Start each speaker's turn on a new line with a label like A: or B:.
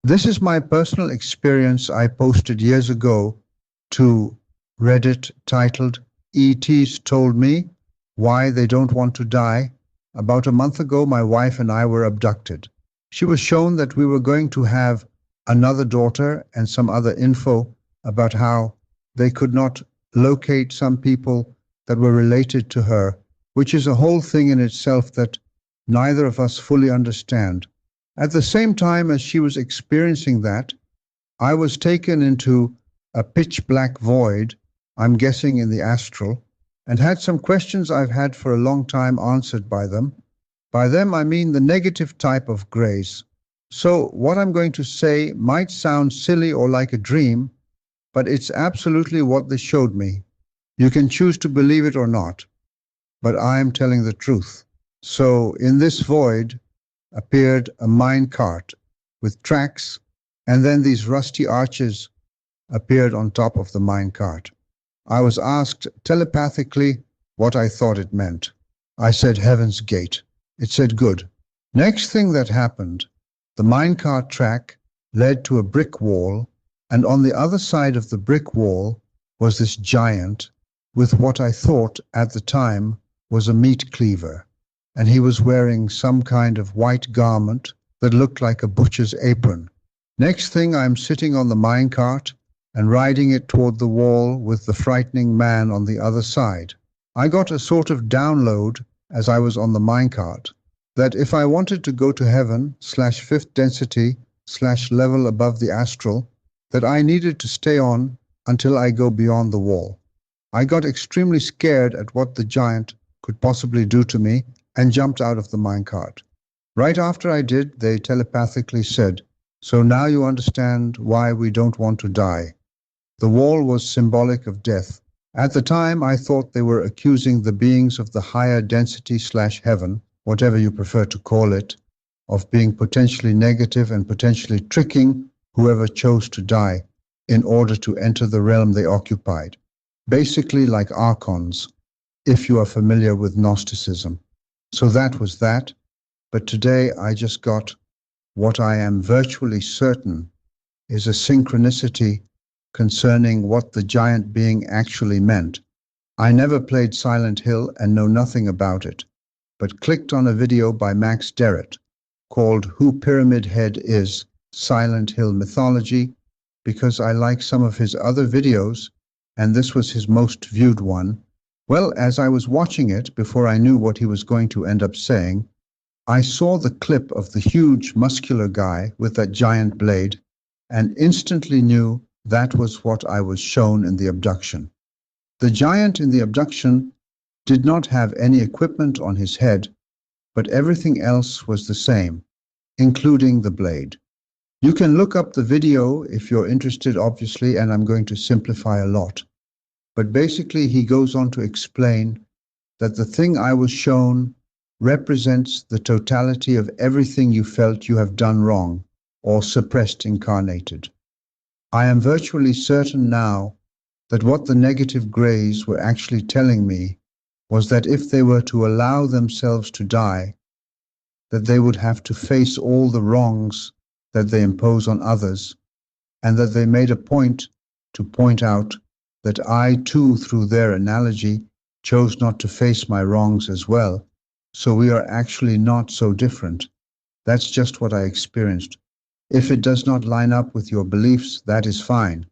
A: This is my personal experience I posted years ago to Reddit titled ETs Told Me Why They Don't Want to Die. About a month ago, my wife and I were abducted. She was shown that we were going to have another daughter and some other info about how they could not locate some people that were related to her, which is a whole thing in itself that neither of us fully understand. At the same time as she was experiencing that, I was taken into a pitch black void, I'm guessing in the astral, and had some questions I've had for a long time answered by them. By them, I mean the negative type of grays. So, what I'm going to say might sound silly or like a dream, but it's absolutely what they showed me. You can choose to believe it or not, but I am telling the truth. So, in this void appeared a mine cart with tracks, and then these rusty arches appeared on top of the mine cart. I was asked telepathically what I thought it meant. I said Heaven's Gate. It said good. Next thing that happened, the minecart track led to a brick wall, and on the other side of the brick wall was this giant with what I thought at the time was a meat cleaver, and he was wearing some kind of white garment that looked like a butcher's apron. Next thing, I'm sitting on the minecart and riding it toward the wall with the frightening man on the other side. I got a sort of download as I was on the minecart that if I wanted to go to heaven / fifth density / level above the astral, that I needed to stay on until I go beyond the wall. I got extremely scared at what the giant could possibly do to me and jumped out of the minecart. Right after I did, they telepathically said, "So now you understand why we don't want to die." The wall was symbolic of death. At the time, I thought they were accusing the beings of the higher density / heaven, whatever you prefer to call it, of being potentially negative and potentially tricking whoever chose to die in order to enter the realm they occupied. Basically like archons, if you are familiar with Gnosticism. So that was that, but today I just got what I am virtually certain is a synchronicity concerning what the giant being actually meant. I never played Silent Hill and know nothing about it, but clicked on a video by Max Derrett called Who Pyramid Head Is, Silent Hill Mythology, because I like some of his other videos, and this was his most viewed one. Well, as I was watching it, before I knew what he was going to end up saying, I saw the clip of the huge muscular guy with that giant blade and instantly knew that was what I was shown in the abduction. The giant in the abduction did not have any equipment on his head, but everything else was the same, including the blade. You can look up the video if you're interested, obviously, and I'm going to simplify a lot. But basically, he goes on to explain that the thing I was shown represents the totality of everything you felt you have done wrong or suppressed incarnated. I am virtually certain now that what the negative greys were actually telling me was that if they were to allow themselves to die, that they would have to face all the wrongs that they impose on others, and that they made a point to point out that I too, through their analogy, chose not to face my wrongs as well. So we are actually not so different. That's just what I experienced. If it does not line up with your beliefs, that is fine.